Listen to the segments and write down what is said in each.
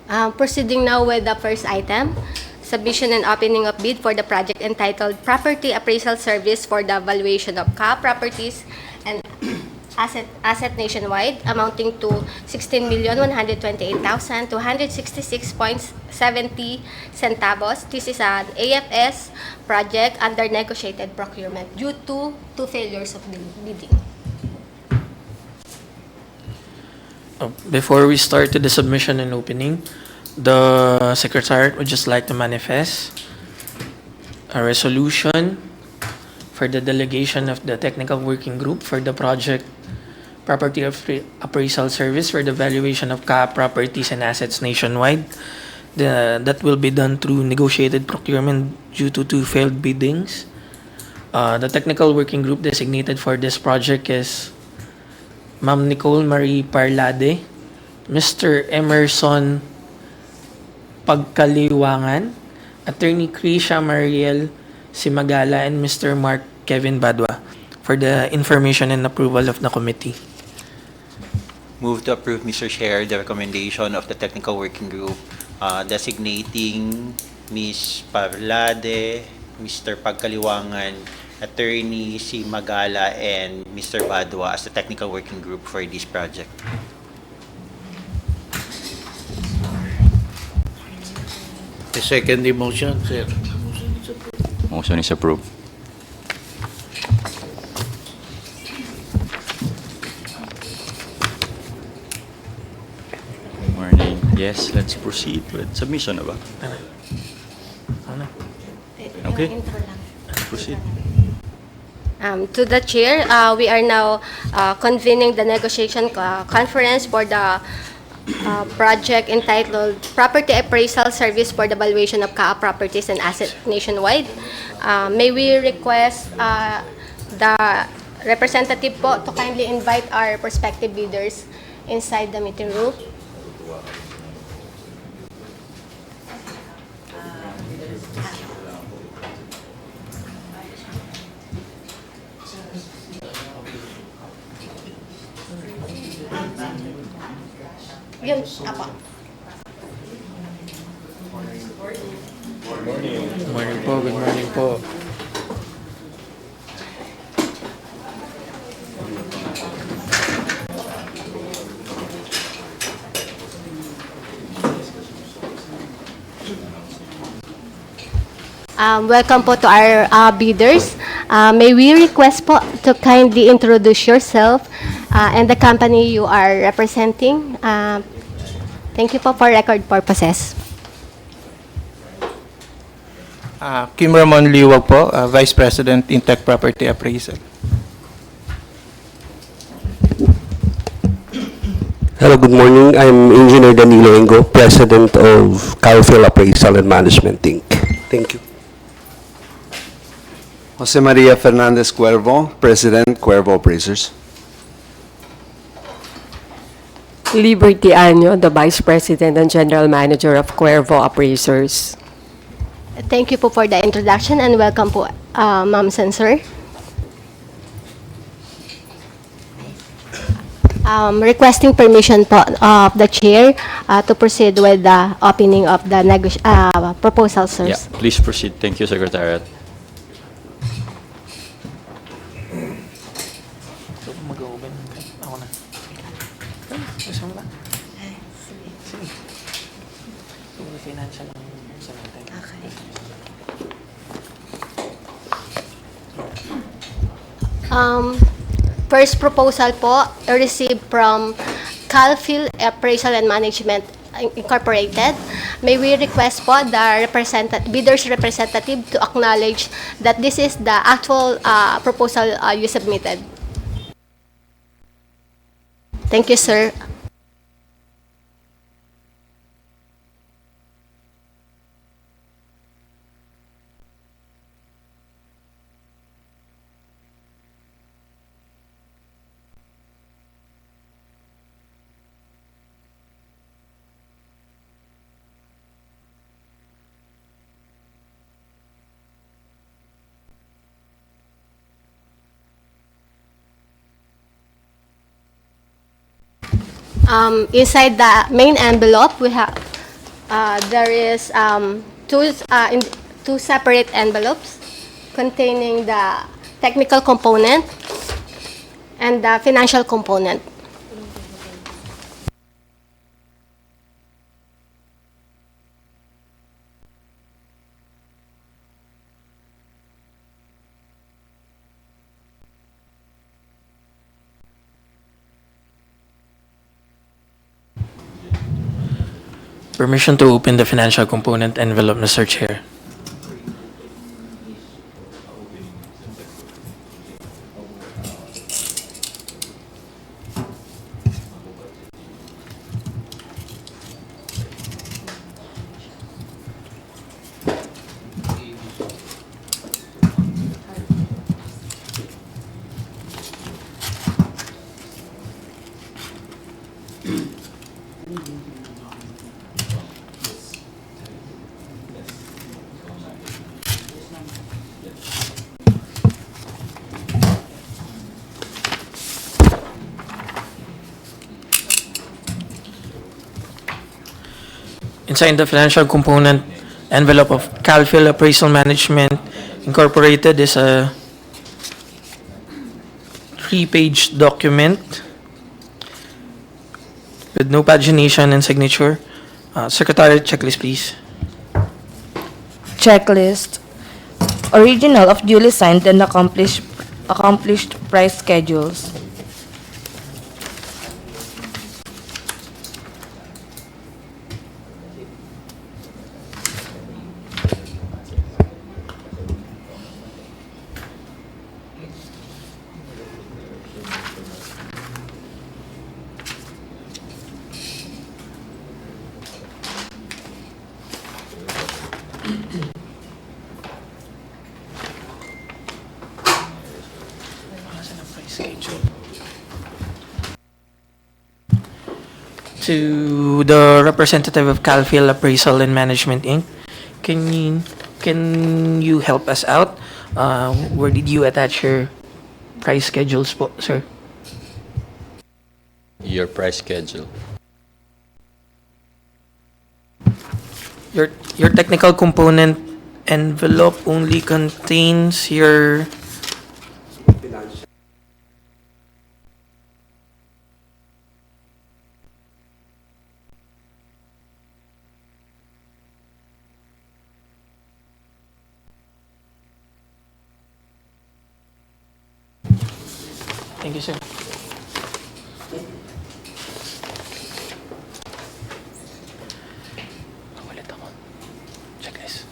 Proceeding now with the first item, submission and opening of bid for the project entitled Property Appraisal Service for the Valuation of CAAP Properties and Asset Nationwide, amounting to 16,128,266.70 centavos. This is an AFS project under negotiated procurement due to two failures of bidding. Before we start the submission and opening, the Secretariat would just like to manifest a resolution for the delegation of the Technical Working Group for the project Property Appraisal Service for the valuation of CAAP properties and assets nationwide. That will be done through negotiated procurement due to two failed biddings. The Technical Working Group designated for this project is Ma'am Nicole Marie Parlade, Mr. Emerson Pagkaliwangan, Attorney Krisha Mariel Simagala, and Mr. Mark Kevin Badwa for the information and approval of the committee. Move to approve, Mr. Chair, the recommendation of the Technical Working Group designating Ms. Parlade, Mr. Pagkaliwangan, Attorney Simagala, and Mr. Badwa as the Technical Working Group for this project. I second the motion, sir. Motion is approved. Morning. Yes, let's proceed with submission na ba? Okay. Let's proceed. To the Chair, we are now convening the negotiation conference for the project entitled Property Appraisal Service for the Valuation of CAAP Properties and Assets Nationwide. May we request the representative po to kindly invite our prospective bidders inside the meeting room. Yun, apa. Good morning po, good morning po. Welcome po to our bidders. May we request po to kindly introduce yourself and the company you are representing. Thank you po for record purposes. Kim Ramon Liwag po, Vice President in Tech Property Appraisal. Hello, good morning. I'm Engineer Danilo Engo, President of CAAP Appraisal and Management Inc. Thank you. Jose Maria Fernandez Cuervo, President, Cuervo Appraisers. Liberty Año, the Vice President and General Manager of Cuervo Appraisers. Thank you po for the introduction and welcome po, Ma'am Sensor. Requesting permission po of the Chair to proceed with the opening of the proposal, sir. Yeah, please proceed. Thank you, Secretariat. Mag-open. Ako na. Gusto mo ba? Sige. Financial ang sa natin. First proposal po, received from CAAP Appraisal and Management Incorporated. May we request po the bidder's representative to acknowledge that this is the actual proposal you submitted. Thank you, sir. Inside the main envelope, we have There is two separate envelopes containing the technical component and the financial component. Permission to open the financial component envelope, Mr. Chair. Inside the financial component envelope of CalFil Appraisal Management Incorporated is a 3-page document with no pagination and signature. Secretary, checklist, please. Checklist. Original of duly signed and accomplished price schedules. To the representative of CalFil Appraisal and Management Inc., can you help us out? Where did you attach your price schedules po, sir? Your price schedule. Your technical component envelope only contains your Thank you, sir. Checklist.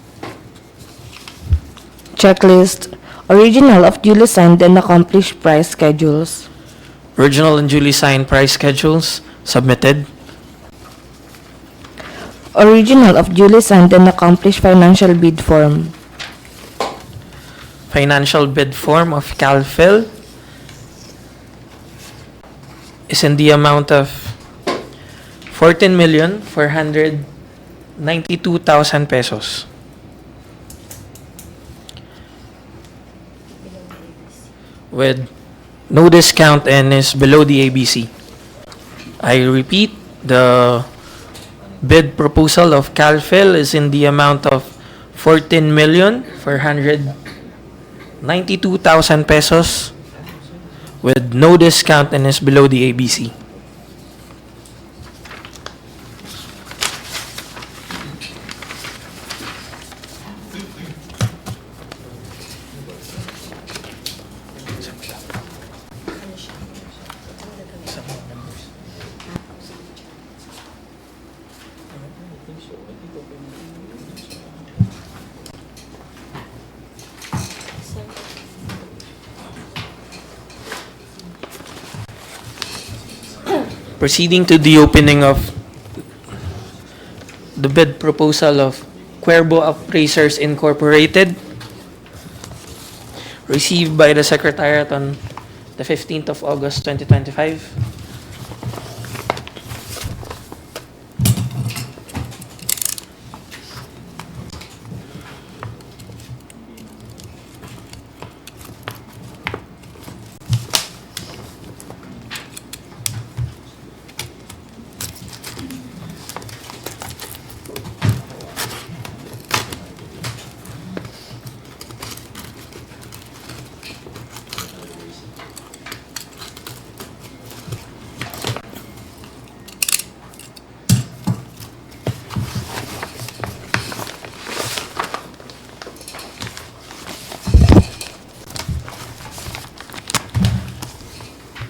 Checklist. Original of duly signed and accomplished price schedules. Original and duly signed price schedules submitted. Original of duly signed and accomplished financial bid form. Financial bid form of CalFil is in the amount of 14,492,000 pesos. With no discount and is below the ABC. I repeat, the bid proposal of CalFil is in the amount of 14,492,000 pesos with no discount and is below the ABC. Proceeding to the opening of the bid proposal of Cuervo Appraisers Incorporated, received by the Secretariat on the 15th of August 2025.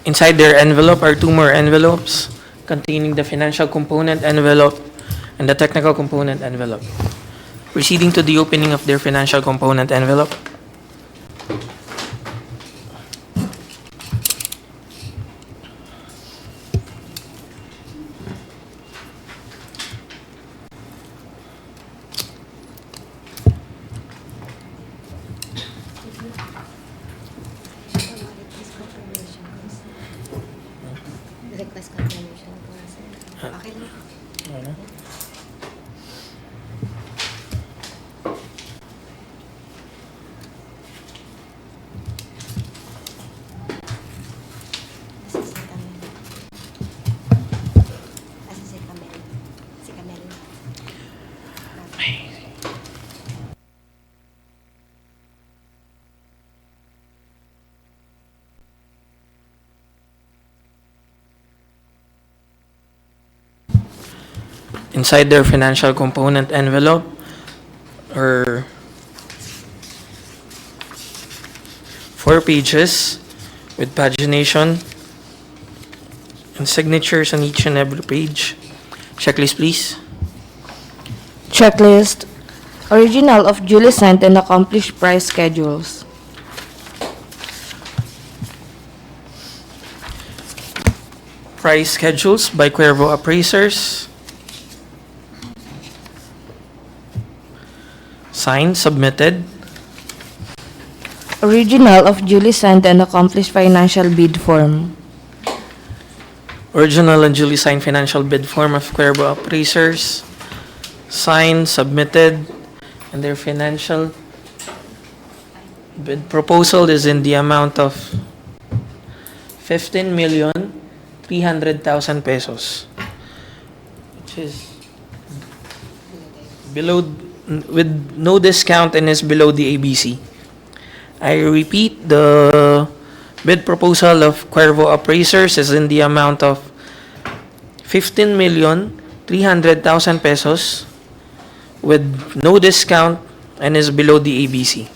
Inside their envelope are two more envelopes containing the financial component envelope and the technical component envelope. Proceeding to the opening of their financial component envelope. Request confirmation po, sir. Okay lang. Si Camel. Si Camel. Inside their financial component envelope are 4 pages with pagination and signatures on each and every page. Checklist, please. Checklist. Original of duly signed and accomplished price schedules. Price schedules by Cuervo appraisers. Signed, submitted. Original of duly signed and accomplished financial bid form. Original and duly signed financial bid form of Cuervo appraisers. Signed, submitted, and their financial bid proposal is in the amount of 15,300,000 pesos, which is below, with no discount, and is below the ABC. I repeat, the bid proposal of Cuervo appraisers is in the amount of 15,300,000 pesos with no discount and is below the ABC.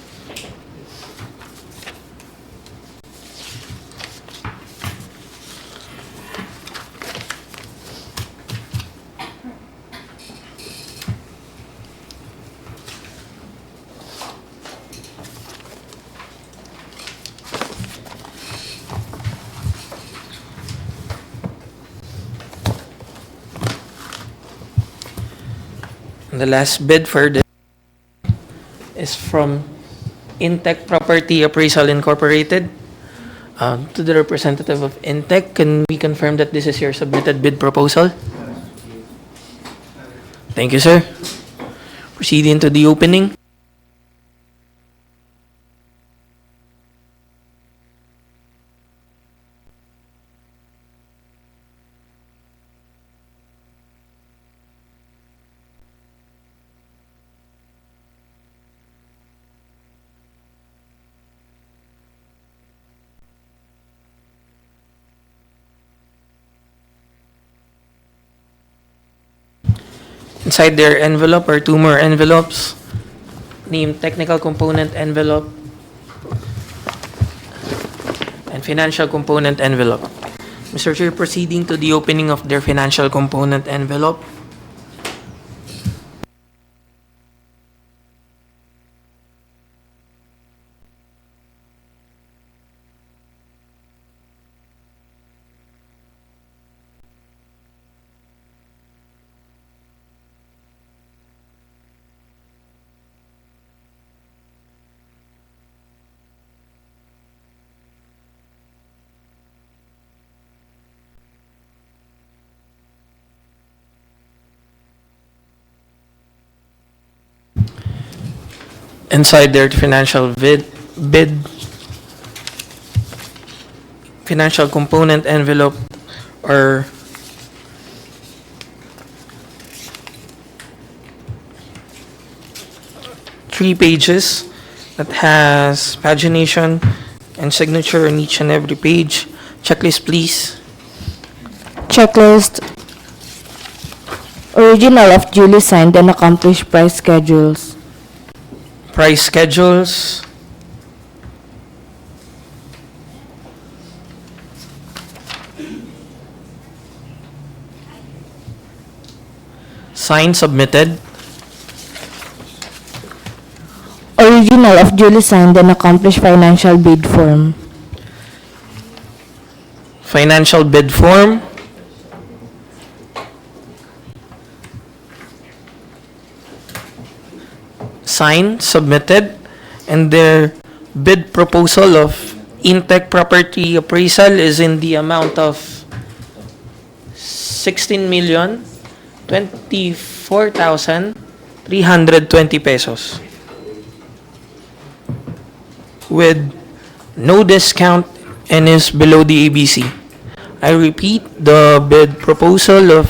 The last bid for this is from Intech Property Appraisal Incorporated. To the representative of Intech, can we confirm that this is your submitted bid proposal? Thank you, sir. Proceeding to the opening. Inside their envelope are two more envelopes named technical component envelope and financial component envelope. Mr. Chair, proceeding to the opening of their financial component envelope. Inside their financial bid financial component envelope are three pages that has pagination and signature on each and every page. Checklist, please. Checklist. Original of duly signed and accomplished price schedules. Price schedules. signed, submitted. Original of duly signed and accomplished financial bid form. Financial bid form. Signed, submitted, and their bid proposal of Intech Property Appraisal is in the amount of 16,024,320 pesos with no discount and is below the ABC. I repeat, the bid proposal of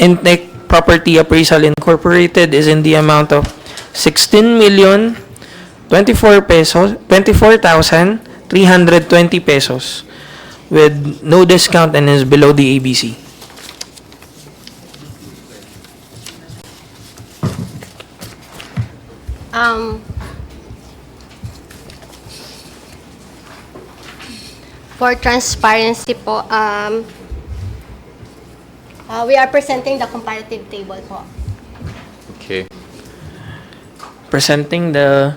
Intech Property Appraisal Incorporated is in the amount of 24,320 pesos with no discount and is below the ABC. For transparency po, we are presenting the comparative table po. Okay. Presenting the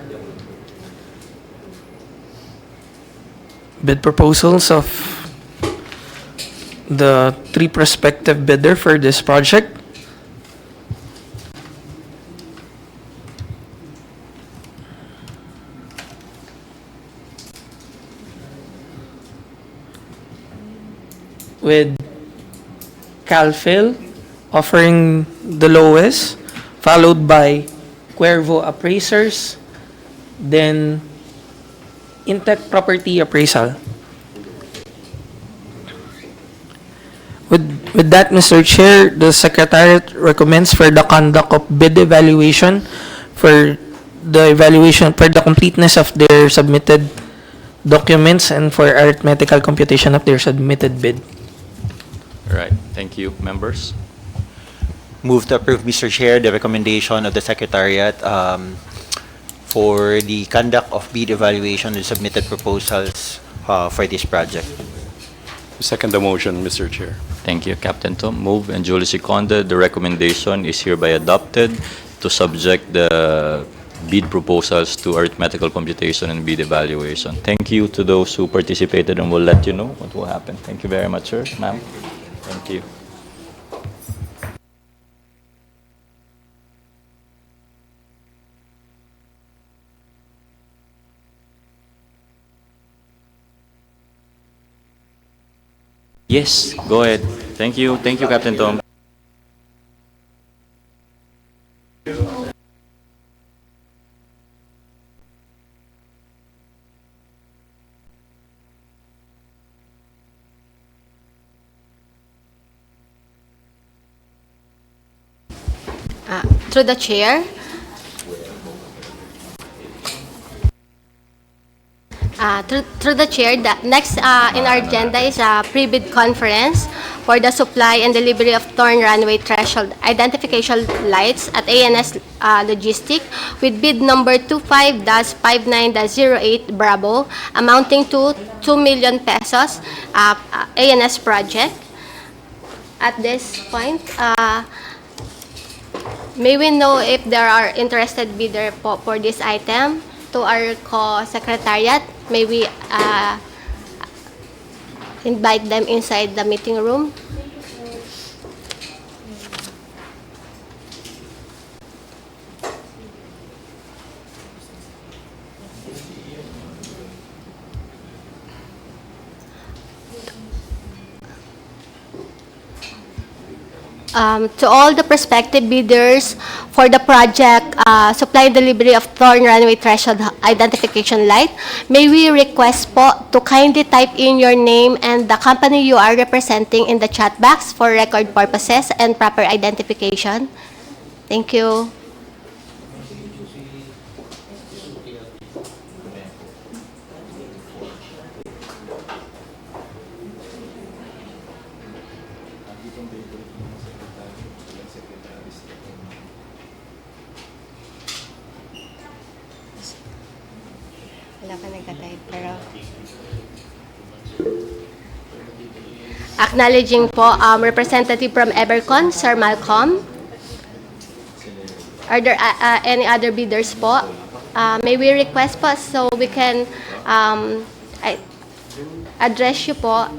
bid proposals of the three prospective bidder for this project. With Calfil offering the lowest, followed by Cuervo Appraisers, then Intech Property Appraisal. With that, Mr. Chair, the Secretariat recommends for the conduct of bid evaluation for the completeness of their submitted documents and for arithmetical computation of their submitted bid. All right. Thank you, members. Move to approve, Mr. Chair, the recommendation of the Secretariat for the conduct of bid evaluation and submitted proposals for this project. Second the motion, Mr. Chair. Thank you, Captain Tom. Move and duly seconded. The recommendation is hereby adopted to subject the bid proposals to arithmetical computation and bid evaluation. Thank you to those who participated, and we'll let you know what will happen. Thank you very much, sir, ma'am. Thank you. Yes, go ahead. Thank you. Thank you, Captain Tom. Through the chair, through the chair, the next in our agenda is a pre-bid conference for the supply and delivery of Thorn Runway threshold identification lights at ANS Logistic with bid number 25-59-08 Bravo, amounting to 2 million pesos, ANS project. At this point, may we know if there are interested bidder for this item? To our co-secretariat, may we invite them inside the meeting room? To all the prospective bidders for the project supply and delivery of Thorn Runway threshold identification light, may we request po to kindly type in your name and the company you are representing in the chat box for record purposes and proper identification. Thank you. Wala ka nagka-type, pero... Acknowledging po, representative from Evercon, Sir Malcolm. Are there any other bidders po? May we request po so we can address you po.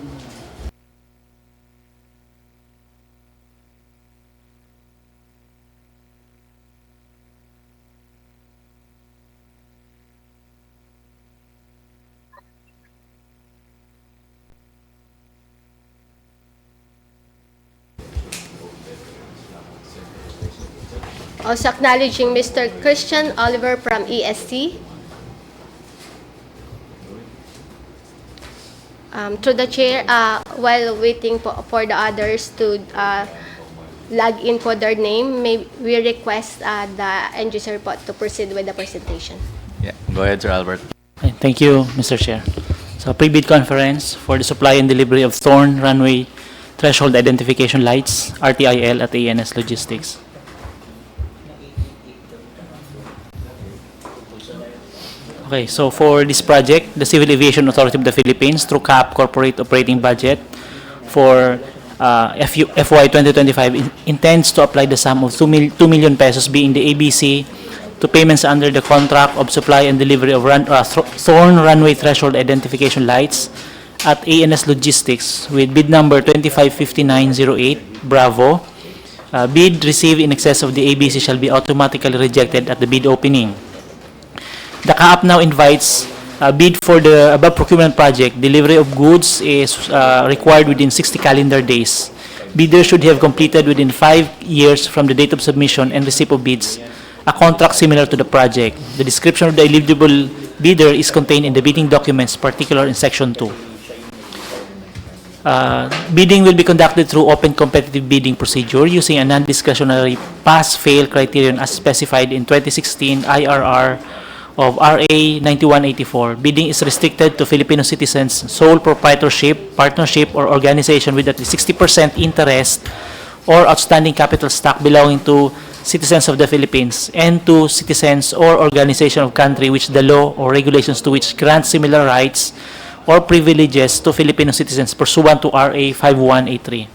Also acknowledging Mr. Christian Oliver from ESC. Through the chair, while waiting for the others to log in for their name, may we request the end user po to proceed with the presentation. Yeah, go ahead, Sir Albert. Thank you, Mr. Chair. So, pre-bid conference for the supply and delivery of Thorn Runway Threshold Identification Lights, RTIL at ANS Logistics. Okay, so for this project, the Civil Aviation Authority of the Philippines, through CAAP Corporate Operating Budget for FY 2025, intends to apply the sum of 2 million pesos being the ABC to payments under the contract of supply and delivery of Thorn Runway Threshold Identification Lights at ANS Logistics with bid number 255908, Bravo. Bid received in excess of the ABC shall be automatically rejected at the bid opening. The CAAP now invites a bid for the above procurement project. Delivery of goods is required within 60 calendar days. Bidders should have completed within 5 years from the date of submission and receipt of bids a contract similar to the project. The description of the eligible bidder is contained in the bidding documents, particular in Section 2. Bidding will be conducted through open competitive bidding procedure using a non-discretionary pass-fail criterion as specified in 2016 IRR of RA 9184. Bidding is restricted to Filipino citizens, sole proprietorship, partnership, or organization with at least 60% interest or outstanding capital stock belonging to citizens of the Philippines and to citizens or organization of country which the law or regulations to which grant similar rights or privileges to Filipino citizens pursuant to RA 5183.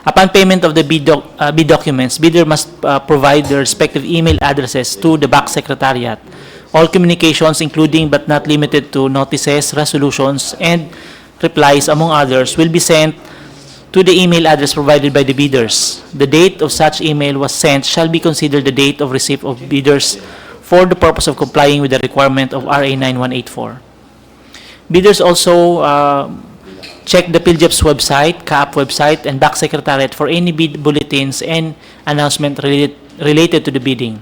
Upon payment of the bid documents, bidder must provide their respective email addresses to the BAC Secretariat. All communications, including but not limited to notices, resolutions, and replies, among others, will be sent to the email address provided by the bidders. The date of such email was sent shall be considered the date of receipt of bidders for the purpose of complying with the requirement of RA 9184. Bidders also check the PhilJEP's website, CAAP website, and BAC Secretariat for any bid bulletins and announcement related to the bidding.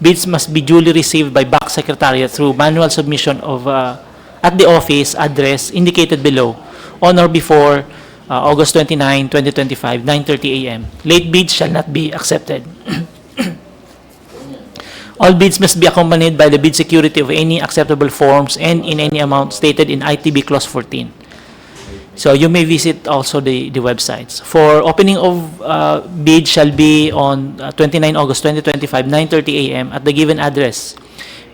Bids must be duly received by BAC Secretariat through manual submission of at the office address indicated below on or before August 29, 2025, 9:30 a.m. Late bids shall not be accepted. All bids must be accompanied by the bid security of any acceptable forms and in any amount stated in ITB Clause 14. So you may visit also the websites. For opening of bid shall be on 29 August 2025, 9:30 a.m. at the given address.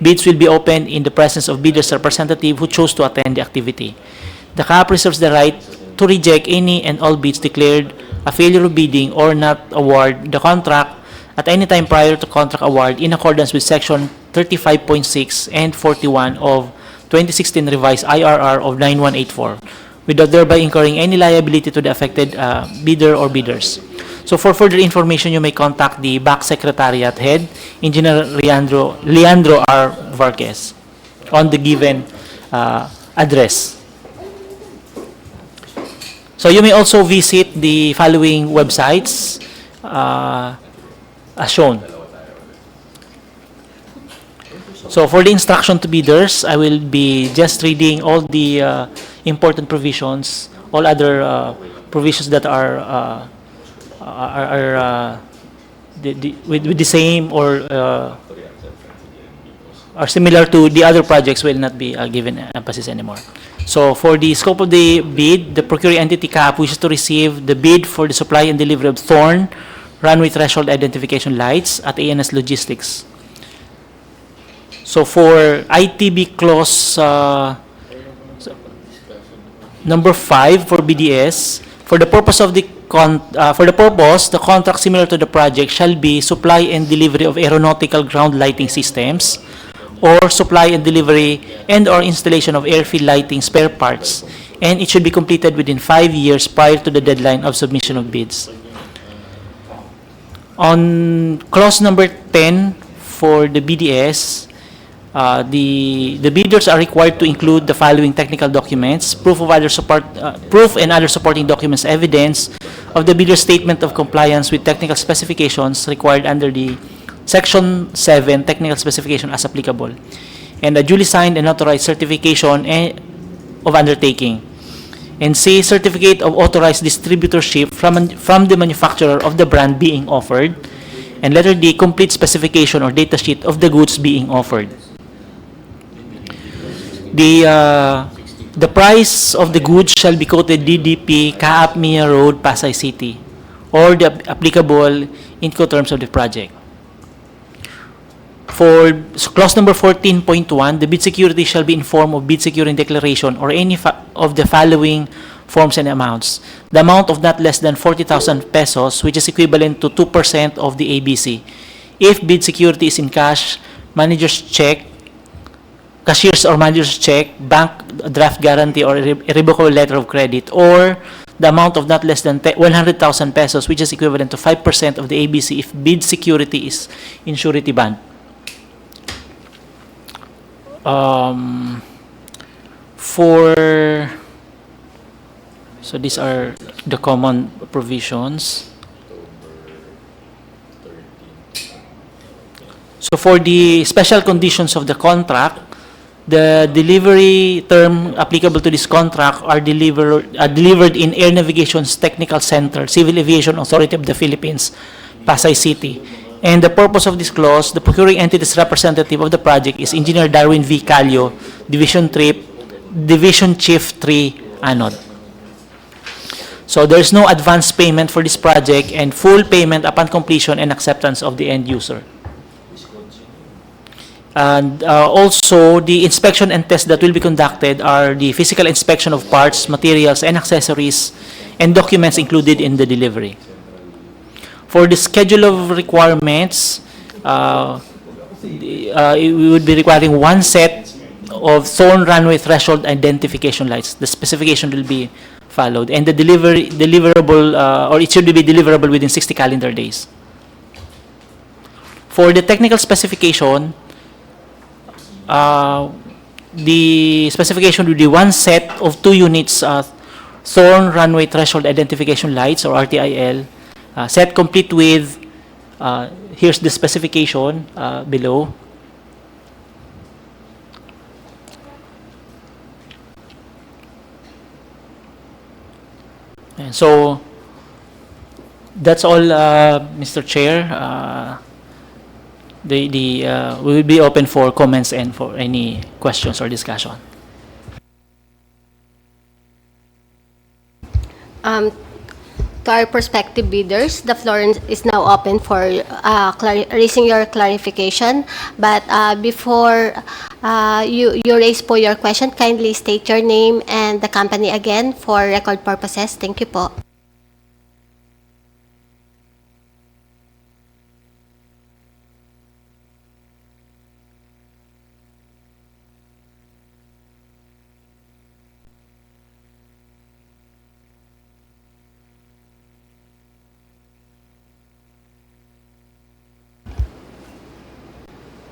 Bids will be opened in the presence of bidder's representative who chose to attend the activity. The CAAP reserves the right to reject any and all bids declared a failure of bidding or not award the contract at any time prior to contract award in accordance with Section 35.6 and 41 of 2016 revised IRR of 9184. Without thereby incurring any liability to the affected bidder or bidders. So for further information, you may contact the BAC Secretariat Head, Engineer Leandro R. Varquez, on the given address. So you may also visit the following websites as shown. So for the instruction to bidders, I will be just reading all the important provisions, all other provisions that are with the same or are similar to the other projects will not be given emphasis anymore. So for the scope of the bid, the procuring entity CAAP wishes to receive the bid for the supply and delivery of Thorn Runway Threshold Identification Lights at ANS Logistics. So for ITB Clause number 5 for BDS, For the purpose of the the contract similar to the project shall be supply and delivery of aeronautical ground lighting systems, or supply and delivery and/or installation of airfield lighting spare parts, and it should be completed within 5 years prior to the deadline of submission of bids. On clause number 10 for the BDS, the bidders are required to include the following technical documents: proof and other supporting documents, evidence of the bidder's statement of compliance with technical specifications required under the Section 7 technical specification as applicable, and a duly signed and authorized certification of undertaking. And C, certificate of authorized distributorship from the manufacturer of the brand being offered. And letter D, complete specification or data sheet of the goods being offered. The price of the goods shall be quoted DDP, CAAP, Mia Road, Pasay City, or the applicable Incoterms of the project. For clause number 14.1, the bid security shall be in form of bid securing declaration or any of the following forms and amounts. The amount of not less than 40,000 pesos, which is equivalent to 2% of the ABC. If bid security is in cash, manager's check, cashier's or manager's check, bank draft guarantee or irrevocable letter of credit, or the amount of not less than 100,000 pesos, which is equivalent to 5% of the ABC if bid security is in surety bond. So these are the common provisions. So for the special conditions of the contract, the delivery term applicable to this contract are delivered in Air Navigation's Technical Center, Civil Aviation Authority of the Philippines, Pasay City. And the purpose of this clause, the procuring entity's representative of the project is Engineer Darwin V. Calio, Division Chief 3, Anod. So there's no advance payment for this project and full payment upon completion and acceptance of the end user. And also, the inspection and tests that will be conducted are the physical inspection of parts, materials, and accessories, and documents included in the delivery. For the schedule of requirements, we would be requiring one set of Thorn runway threshold identification lights. The specification will be followed, and the deliverable, or it should be deliverable within 60 calendar days. For the technical specification, the specification will be one set of 2 units Thorn runway threshold identification lights, or RTIL, set complete with, here's the specification below. And so that's all, Mr. Chair. We will be open for comments and for any questions or discussion. To our prospective bidders, the floor is now open for raising your clarification. But before you raise po your question, kindly state your name and the company again for record purposes. Thank you po.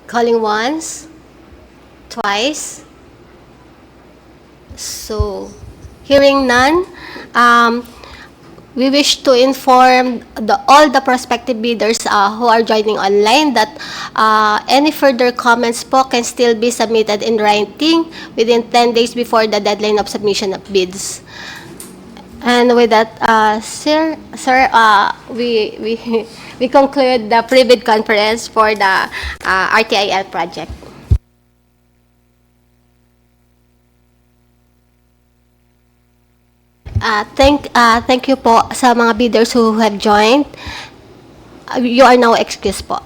Calling once, twice. So, hearing none, we wish to inform all the prospective bidders who are joining online that any further comments po can still be submitted in writing within 10 days before the deadline of submission of bids. And with that, sir, we conclude the pre-bid conference for the RTIL project. Thank you po sa mga bidders who have joined. You are now excused po.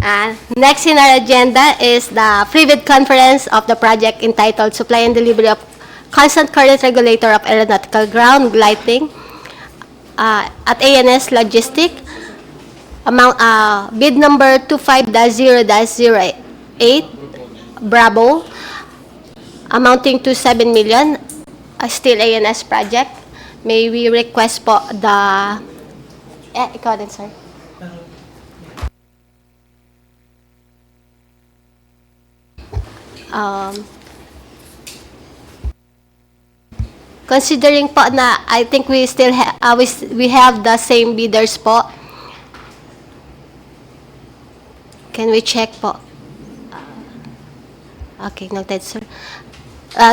Next in our agenda is the pre-bid conference of the project entitled Supply and Delivery of Constant Current Regulator of Aeronautical Ground Lighting at ANS Logistic. Bid number 25-0-08 Bravo, amounting to 7 million, still ANS project. May we request po the... ikaw din, sir. Considering po na I think we still we have the same bidders po. Can we check po? Okay, noted, sir.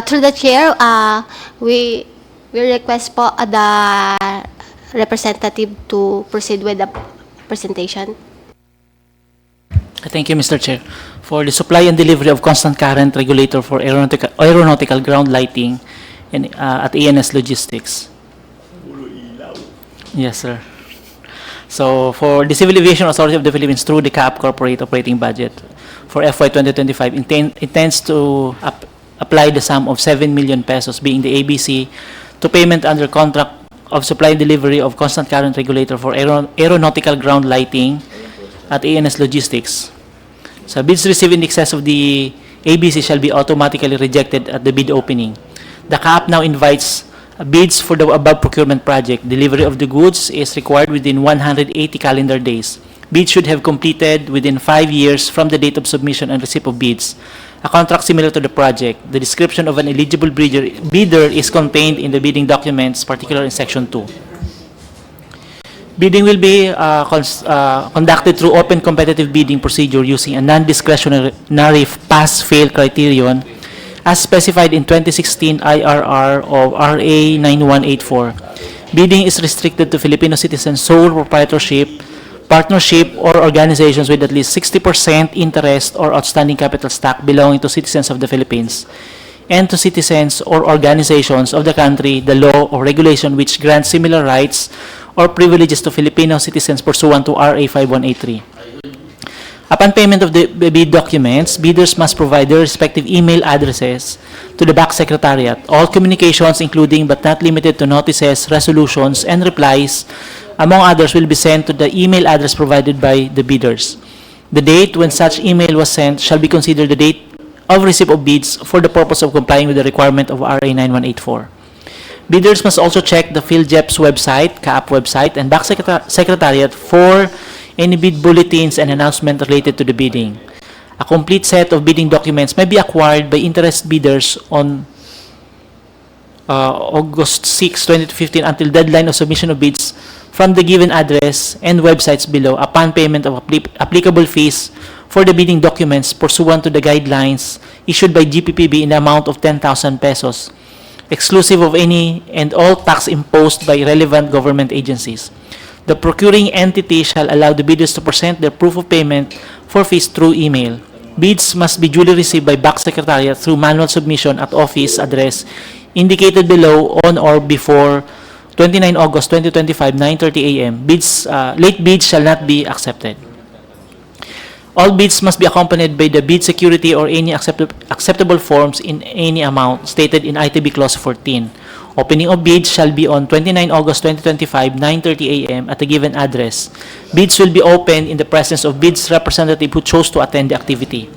Through the chair, we request po the representative to proceed with the presentation. Thank you, Mr. Chair. For the supply and delivery of constant current regulator for aeronautical ground lighting at ANS Logistics. Yes, sir. So, for the Civil Aviation Authority of the Philippines through the CAAP corporate operating budget for FY 2025 intends to apply the sum of 7 million pesos, being the ABC, to payment under contract of supply and delivery of constant current regulator for aeronautical ground lighting at ANS Logistics. So, bids received in excess of the ABC shall be automatically rejected at the bid opening. The CAAP now invites bids for the above procurement project. Delivery of the goods is required within 180 calendar days. Bids should have completed within 5 years from the date of submission and receipt of bids. A contract similar to the project. The description of an eligible bidder is contained in the bidding documents, particularly in Section 2. Bidding will be conducted through open competitive bidding procedure using a non-discretionary pass-fail criterion as specified in 2016 IRR of RA 9184. Bidding is restricted to Filipino citizens, sole proprietorship, partnership, or organizations with at least 60% interest or outstanding capital stock belonging to citizens of the Philippines, and to citizens or organizations of the country, the law or regulation which grants similar rights or privileges to Filipino citizens pursuant to RA 5183. Upon payment of the bid documents, bidders must provide their respective email addresses to the BAC Secretariat. All communications, including but not limited to notices, resolutions, and replies, among others, will be sent to the email address provided by the bidders. The date when such email was sent shall be considered the date of receipt of bids for the purpose of complying with the requirement of RA 9184. Bidders must also check the PhilJEP's website, CAAP website, and BAC Secretariat for any bid bulletins and announcement related to the bidding. A complete set of bidding documents may be acquired by interested bidders on August 6, 2015 until deadline of submission of bids from the given address and websites below upon payment of applicable fees for the bidding documents pursuant to the guidelines issued by GPPB in the amount of 10,000 pesos, exclusive of any and all tax imposed by relevant government agencies. The procuring entity shall allow the bidders to present their proof of payment for fees through email. Bids must be duly received by BAC Secretariat through manual submission at office address indicated below on or before 29 August 2025, 9:30 a.m. Late bids shall not be accepted. All bids must be accompanied by the bid security or any acceptable forms in any amount stated in ITB Clause 14. Opening of bids shall be on 29 August 2025, 9:30 a.m. at a given address. Bids will be opened in the presence of bids representative who chose to attend the activity.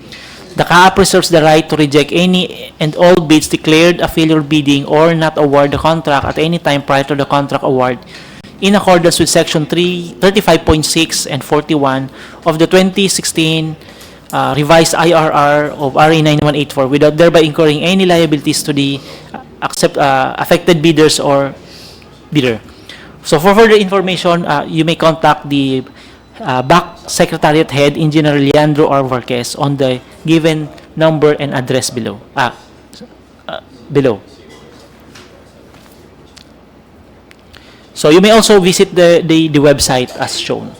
The CAAP reserves the right to reject any and all bids declared a failure bidding or not award the contract at any time prior to the contract award in accordance with Section 35.6 and 41 of the 2016 revised IRR of RA 9184 without thereby incurring any liabilities to the affected bidders or bidder. So for further information, you may contact the BAC Secretariat Head, Engineer Leandro R. Varquez, on the given number and address below. So you may also visit the website as shown.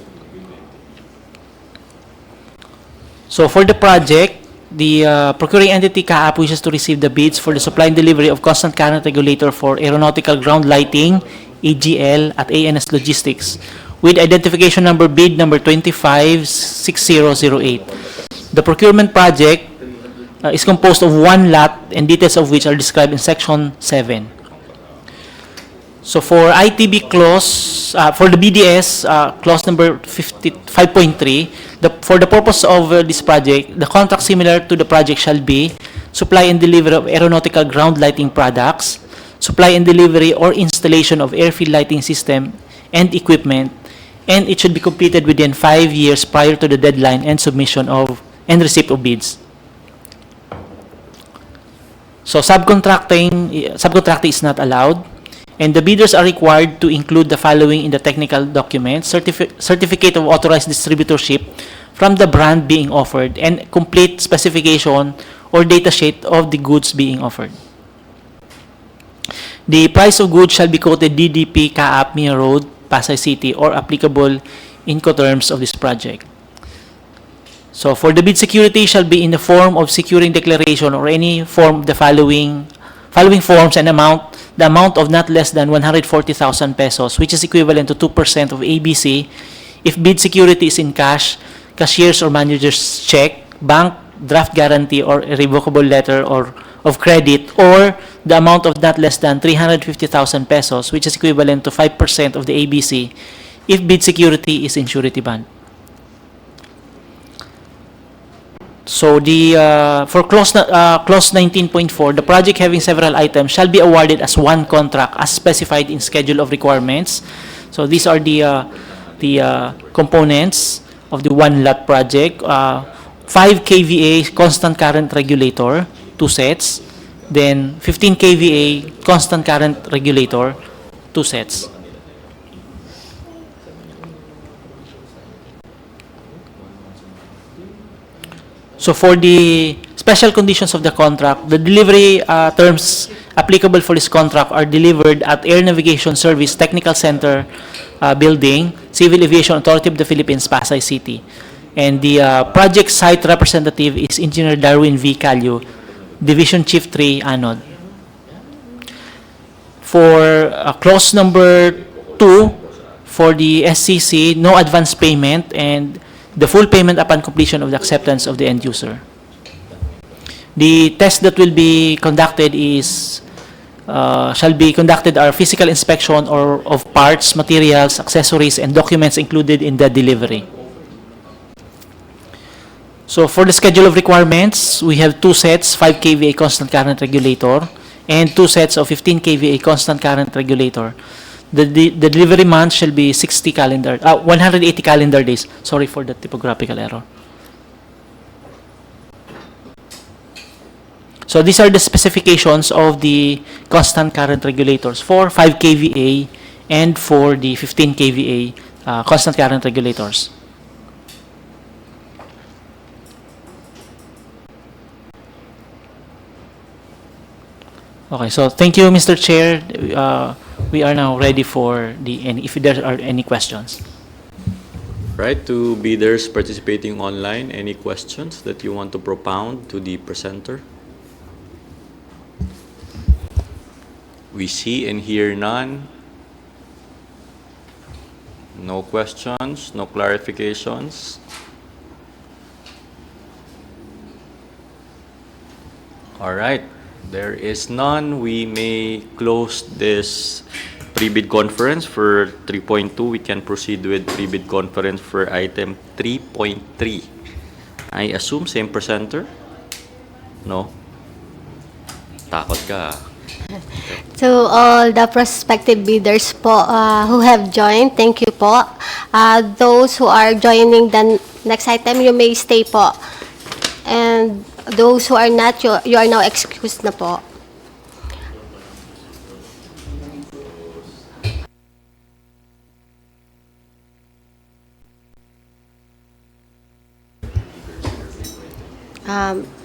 So for the project, the procuring entity CAAP wishes to receive the bids for the supply and delivery of constant current regulator for aeronautical ground lighting, AGL, at ANS Logistics, with identification number bid number 256008. The procurement project is composed of one lot and details of which are described in section 7. So for ITB clause, for the BDS clause number 5.3, for the purpose of this project, the contract similar to the project shall be supply and delivery of aeronautical ground lighting products, supply and delivery or installation of airfield lighting system and equipment, and it should be completed within 5 years prior to the deadline and submission of and receipt of bids. So subcontracting is not allowed, and the bidders are required to include the following in the technical document: certificate of authorized distributorship from the brand being offered, and complete specification or data sheet of the goods being offered. The price of goods shall be quoted DDP CAAP Mia Road, Pasay City, or applicable Incoterms of this project. So for the bid security shall be in the form of securing declaration or any form of the following forms and the amount of not less than 140,000 pesos, which is equivalent to 2% of ABC, if bid security is in cash, cashier's or manager's check, bank draft guarantee or irrevocable letter or of credit, or the amount of not less than 350,000 pesos, which is equivalent to 5% of the ABC, if bid security is in surety bond. So for clause 19.4, the project having several items shall be awarded as one contract as specified in schedule of requirements. So these are the components of the one lot project. 5 kVA constant current regulator, 2 sets. Then 15 kVA constant current regulator, 2 sets. So for the special conditions of the contract, the delivery terms applicable for this contract are delivered at Air Navigation Service Technical Center Building, Civil Aviation Authority of the Philippines, Pasay City. And the project site representative is Engineer Darwin V. Calio, Division Chief 3, Anod. For clause number 2, for the SCC, no advance payment and the full payment upon completion of the acceptance of the end user. The test that will be conducted shall be conducted are physical inspection or of parts, materials, accessories, and documents included in the delivery. So for the schedule of requirements, we have 2 sets, 5 kVA constant current regulator, and 2 sets of 15 kVA constant current regulator. The delivery month shall be 180 calendar days. Sorry for the typographical error. So these are the specifications of the constant current regulators for 5 kVA and for the 15 kVA constant current regulators. Okay, so thank you, Mr. Chair. We are now ready for if there are any questions. Right, to bidders participating online, any questions that you want to propound to the presenter? We see and hear none. No questions, no clarifications. All right. There is none. We may close this pre-bid conference for 3.2. We can proceed with pre-bid conference for item 3.3. I assume same presenter? No? Takot ka. To all the prospective bidders po who have joined, thank you po. Those who are joining the next item, you may stay po. And those who are not, you are now excused na po.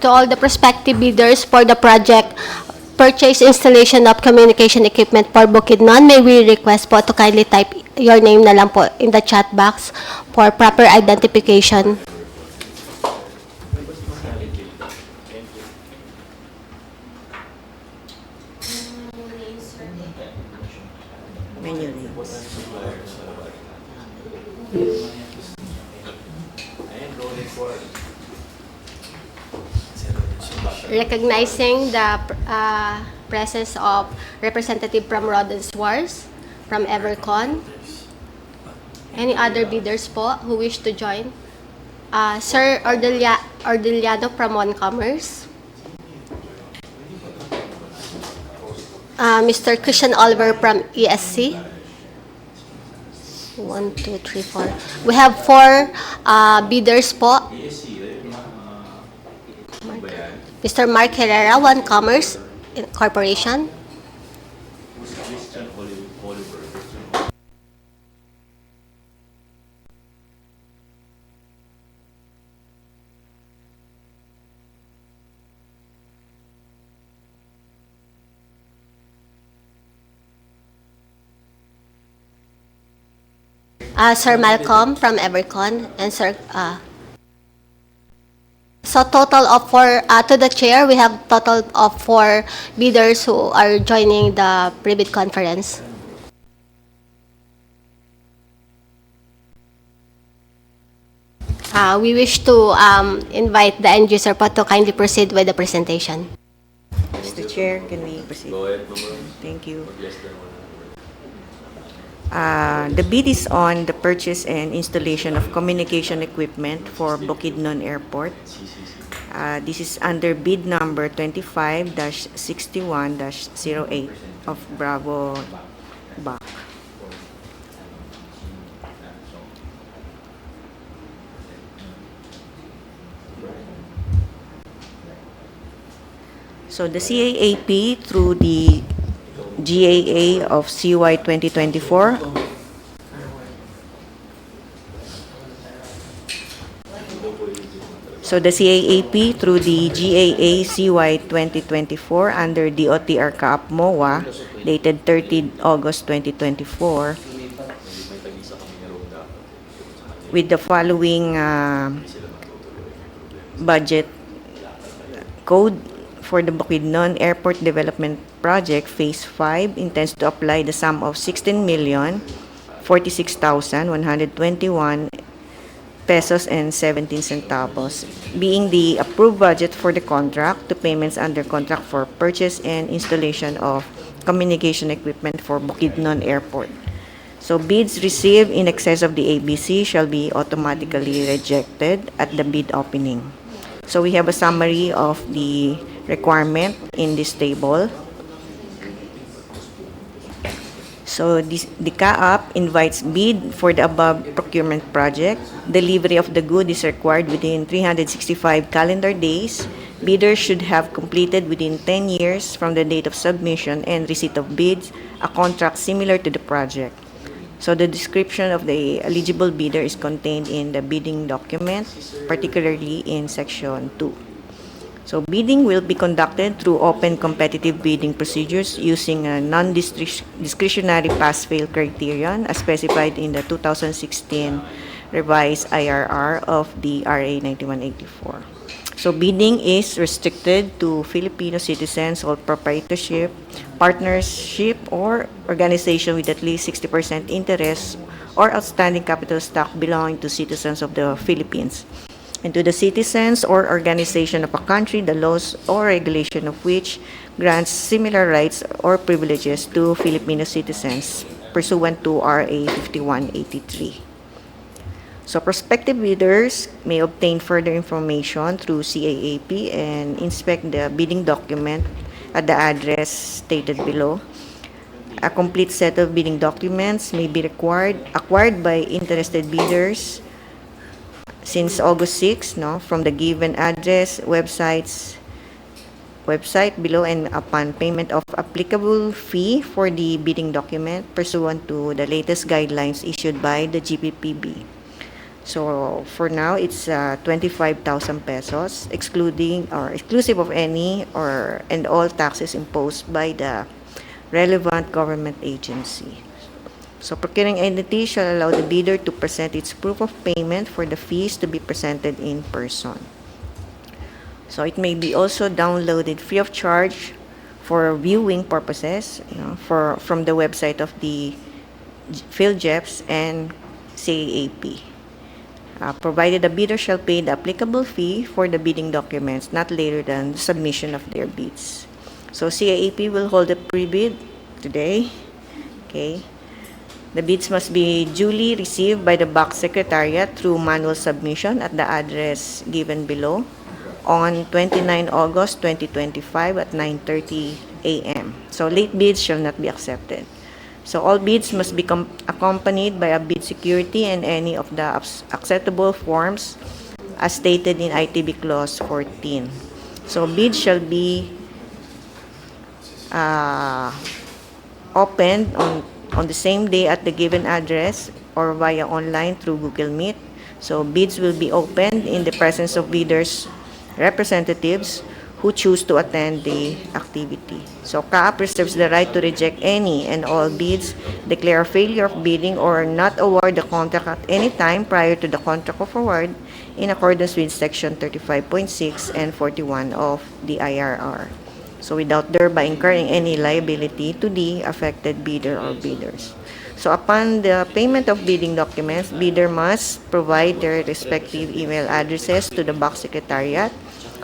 To all the prospective bidders for the project purchase installation of communication equipment for Bukidnon, may we request po to kindly type your name na lang po in the chat box for proper identification. Recognizing the presence of representative from Rodens Wars, from Evercon. Any other bidders po who wish to join? Sir Ordiliano from One Commerce. Mr. Christian Oliver from ESC. 1, 2, 3, 4. We have 4 bidders po. Mr. Mark Herrera, One Commerce Corporation. Sir Malcolm from Evercon, and Sir, so total of 4, to the chair, we have total of 4 bidders who are joining the pre-bid conference. We wish to invite the end user po to kindly proceed with the presentation. Mr. Chair, can we proceed? Go ahead, Thank you. The bid is on the purchase and installation of communication equipment for Bukidnon Airport. This is under bid number 25-61-08 of Bravo BAC. So the CAAP through the GAA of CY 2024 So the CAAP through the GAA CY 2024 under DOTR CAAP MOA dated 30 August 2024 with the following budget code for the Bukidnon Airport Development Project Phase 5 intends to apply the sum of 16,046,121 pesos and 17 centavos, being the approved budget for the contract to payments under contract for purchase and installation of communication equipment for Bukidnon Airport. So bids received in excess of the ABC shall be automatically rejected at the bid opening. So we have a summary of the requirement in this table. So the CAAP invites bid for the above procurement project. Delivery of the good is required within 365 calendar days. Bidders should have completed within 10 years from the date of submission and receipt of bids a contract similar to the project. So the description of the eligible bidder is contained in the bidding document, particularly in section 2. So bidding will be conducted through open competitive bidding procedures using a non-discretionary pass-fail criterion as specified in the 2016 revised IRR of the RA 9184. So bidding is restricted to Filipino citizens or proprietorship, partnership, or organization with at least 60% interest or outstanding capital stock belonging to citizens of the Philippines, and to the citizens or organization of a country, the laws or regulation of which grants similar rights or privileges to Filipino citizens pursuant to RA 5183. So prospective bidders may obtain further information through CAAP and inspect the bidding document at the address stated below. A complete set of bidding documents may be acquired by interested bidders since August 6, from the given address, website below, and upon payment of applicable fee for the bidding document pursuant to the latest guidelines issued by the GPPB. So for now, it's 25,000 pesos, excluding or exclusive of any and all taxes imposed by the relevant government agency. So procuring entity shall allow the bidder to present its proof of payment for the fees to be presented in person. So it may be also downloaded free of charge for viewing purposes, from the website of the PhilJEPs and CAAP. Provided the bidder shall pay the applicable fee for the bidding documents not later than the submission of their bids. So CAAP will hold a pre-bid today. Okay. The bids must be duly received by the BAC Secretariat through manual submission at the address given below on 29 August 2025 at 9:30 a.m. So late bids shall not be accepted. So all bids must be accompanied by a bid security and any of the acceptable forms as stated in ITB Clause 14. So bids shall be opened on the same day at the given address or via online through Google Meet. So bids will be opened in the presence of bidders' representatives who choose to attend the activity. So CAAP reserves the right to reject any and all bids, declare a failure of bidding, or not award the contract at any time prior to the contract of award in accordance with Section 35.6 and 41 of the IRR. So without thereby incurring any liability to the affected bidder or bidders. So upon the payment of bidding documents, bidder must provide their respective email addresses to the BAC Secretariat.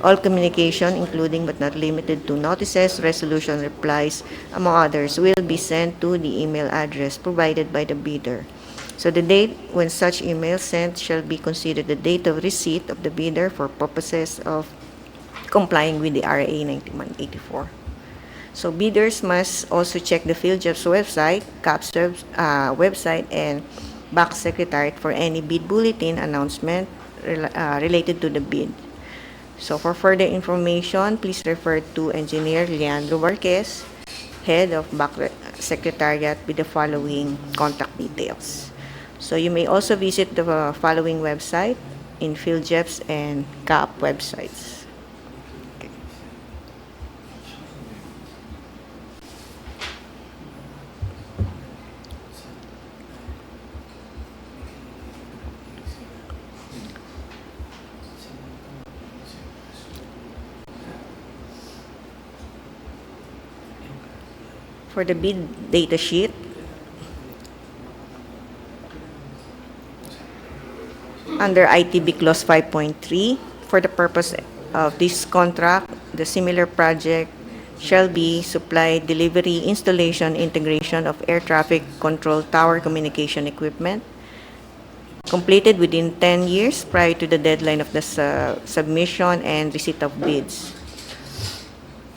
All communication, including but not limited to notices, resolution, replies, among others, will be sent to the email address provided by the bidder. So the date when such email sent shall be considered the date of receipt of the bidder for purposes of complying with the RA 9184. So bidders must also check the PhilJobs website, CAAP's website, and BAC Secretariat for any bid bulletin announcement related to the bid. So for further information, please refer to Engineer Leandro Marquez, Head of BAC Secretariat, with the following contact details. So you may also visit the following website in PhilJobs and CAAP websites. For the bid data sheet, under ITB Clause 5.3, for the purpose of this contract, the similar project shall be supply, delivery, installation, integration of air traffic control tower communication equipment, completed within 10 years prior to the deadline of the submission and receipt of bids.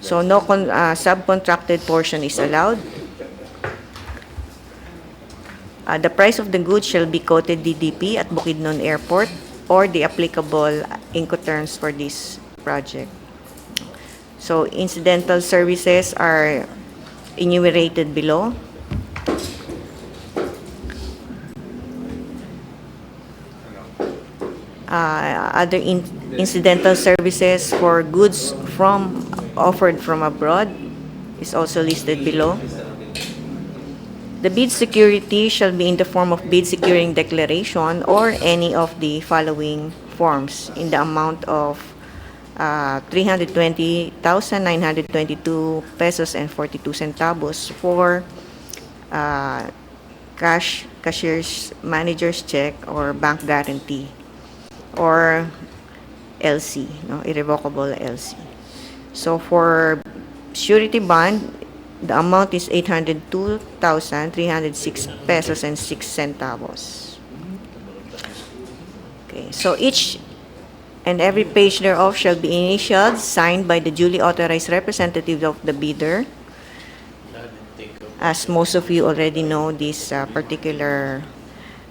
So no subcontracted portion is allowed. The price of the goods shall be quoted DDP at Bukidnon Airport or the applicable Incoterms for this project. So incidental services are enumerated below. Other incidental services for goods offered from abroad is also listed below. The bid security shall be in the form of bid securing declaration or any of the following forms in the amount of 320,922 pesos and 42 centavos for cashier's manager's check or bank guarantee or LC, irrevocable LC. So for surety bond, the amount is 802,306 pesos and 6 centavos. Okay, so each and every page thereof shall be initialed, signed by the duly authorized representative of the bidder. As most of you already know this particular,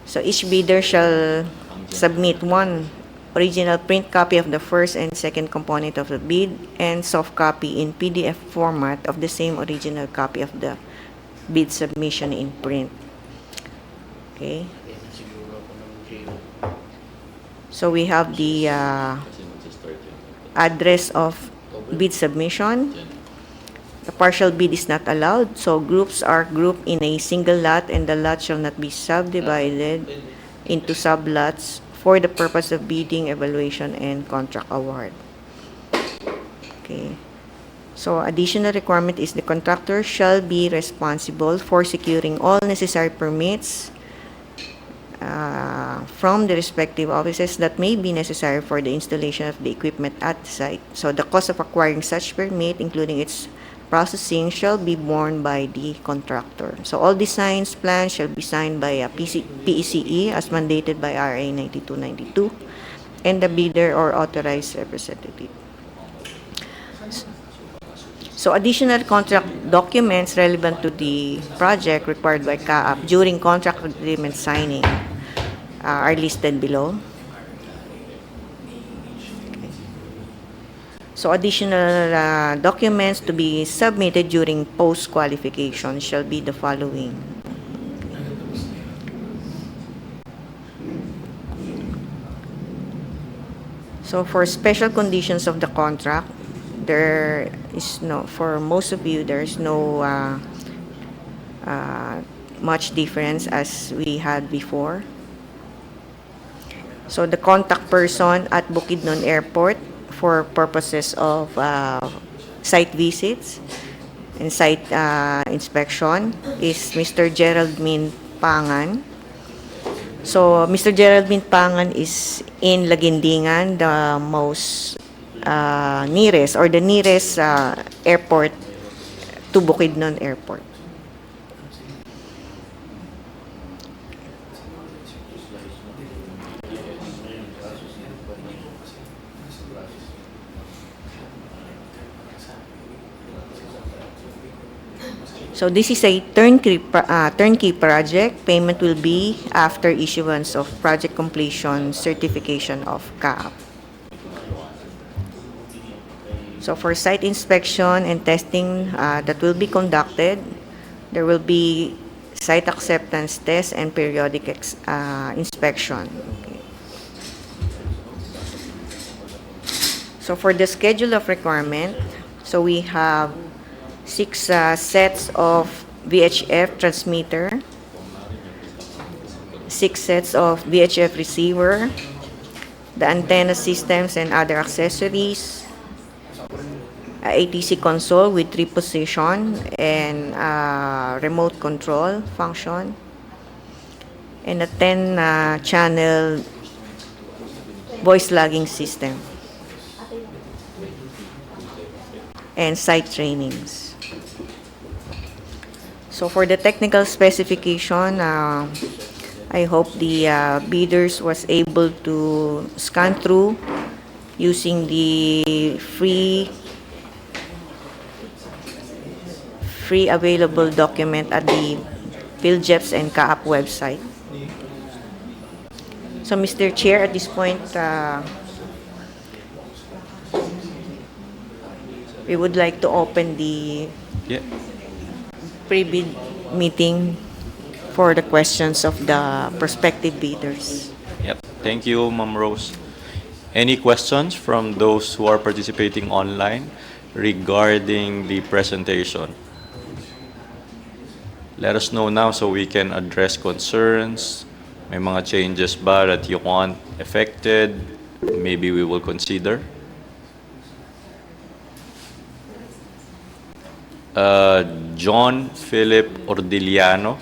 so each bidder shall submit one original print copy of the first and second component of the bid and soft copy in PDF format of the same original copy of the bid submission in print. Okay. So we have the address of bid submission. The partial bid is not allowed, so groups are grouped in a single lot and the lot shall not be subdivided into sublots for the purpose of bidding, evaluation, and contract award. Okay. So additional requirement is the contractor shall be responsible for securing all necessary permits from the respective offices that may be necessary for the installation of the equipment at the site. So the cost of acquiring such permit, including its processing, shall be borne by the contractor. So all designs plans shall be signed by a PECE as mandated by RA 9292 and the bidder or authorized representative. So additional contract documents relevant to the project required by CAAP during contract agreement signing are listed below. So additional documents to be submitted during post-qualification shall be the following. So for special conditions of the contract, there is no, for most of you, there is no much difference as we had before. So the contact person at Bukidnon Airport for purposes of site visits and site inspection is Mr. Gerald Min Pangan. So Mr. Gerald Min Pangan is in Lagindingan, the most nearest or the nearest airport to Bukidnon Airport. So this is a turnkey project. Payment will be after issuance of project completion certification of CAAP. So for site inspection and testing that will be conducted, there will be site acceptance test and periodic inspection. Okay. So for the schedule of requirement, so we have 6 sets of VHF transmitter, 6 sets of VHF receiver, the antenna systems and other accessories, ATC console with 3 position and remote control function, and a 10 channel voice logging system, and site trainings. So for the technical specification, I hope the bidders was able to scan through using the free available document at the PhilJEPS and CAAP website. So Mr. Chair, at this point, we would like to open the pre-bid meeting for the questions of the prospective bidders. Yep. Thank you, Ma'am Rose. Any questions from those who are participating online regarding the presentation? Let us know now so we can address concerns. May mga changes ba that you want affected? Maybe we will consider. John Philip Ordiliano.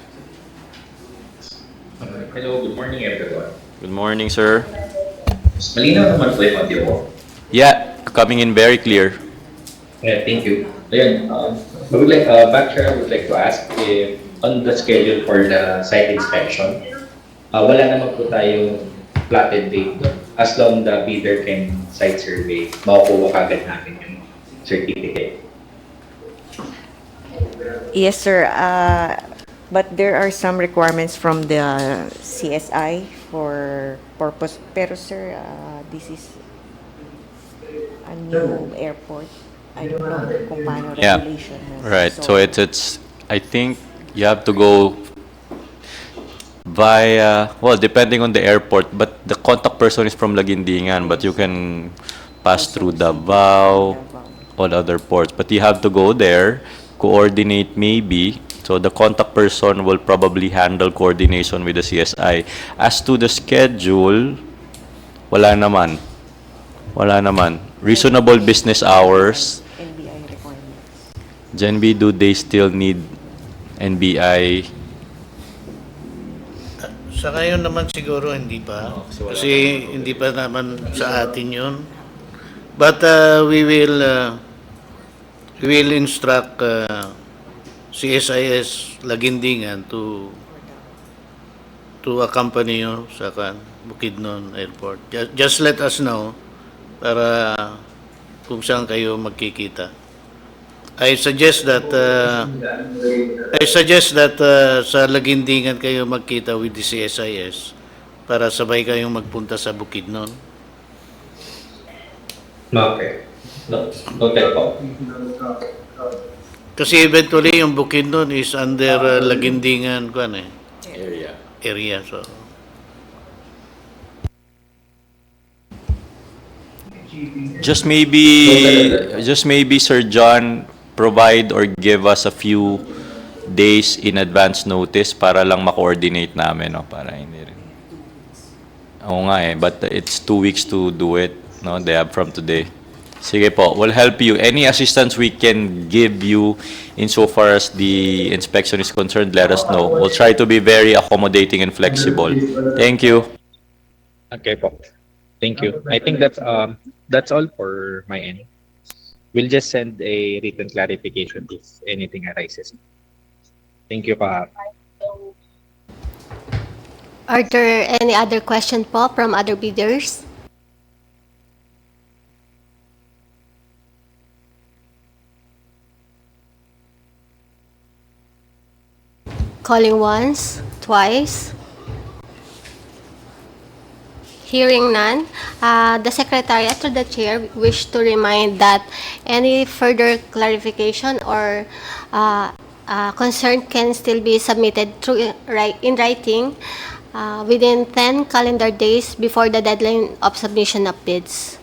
Hello, good morning everyone. Good morning, sir. Malinaw naman po yung audio ko. Yeah, coming in very clear. Yeah, thank you. Ayun, I would like, I would like to ask if on the schedule for the site inspection, wala naman po tayong plotted date doon. As long the bidder can site survey, makukuha kagad natin yung certificate. Yes, sir. But there are some requirements from the CSI for purpose. Pero, sir, this is a new airport. I don't know kung paano regulation. Right. So it's I think you have to go via, well, depending on the airport, but the contact person is from Lagindingan, but you can pass through Davao, all other ports. But you have to go there, coordinate maybe. So the contact person will probably handle coordination with the CSI. As to the schedule, wala naman. Wala naman. Reasonable business hours. NBI requirements. Gen B, do they still need NBI? Sa ngayon naman siguro hindi pa. Kasi hindi pa naman sa atin yun. But we will instruct CSIS Lagindingan to accompany you sa Bukidnon Airport. Just let us know para kung saan kayo magkikita. I suggest that sa Lagindingan kayo magkita with the CSIS para sabay kayong magpunta sa Bukidnon. Okay. Noted po. Kasi eventually yung Bukidnon is under Lagindingan area. So Just maybe Sir John provide or give us a few days in advance notice para lang ma-coordinate namin, no, para hindi rin. Oo nga but it's 2 weeks to do it, no? They have from today. Sige po, we'll help you. Any assistance we can give you insofar as the inspection is concerned, let us know. We'll try to be very accommodating and flexible. Thank you. Okay po. Thank you. I think that's all for my end. We'll just send a written clarification if anything arises. Thank you, CAAP. Are there any other question po from other bidders? Calling once, twice. Hearing none, the Secretariat to the Chair wish to remind that any further clarification or concern can still be submitted through in writing within 10 calendar days before the deadline of submission of bids.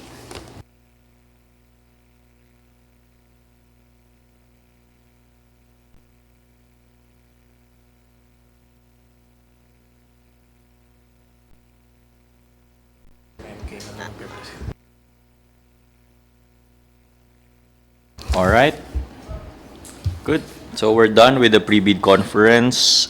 All right. Good. So we're done with the pre-bid conference.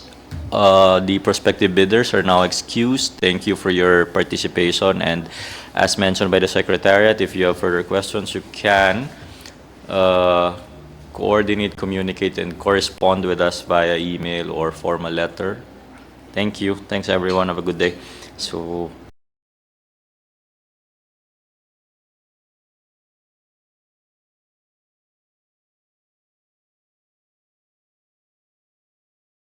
The prospective bidders are now excused. Thank you for your participation. And as mentioned by the Secretariat, if you have further questions, you can coordinate, communicate, and correspond with us via email or formal letter. Thank you. Thanks, everyone. Have a good day. So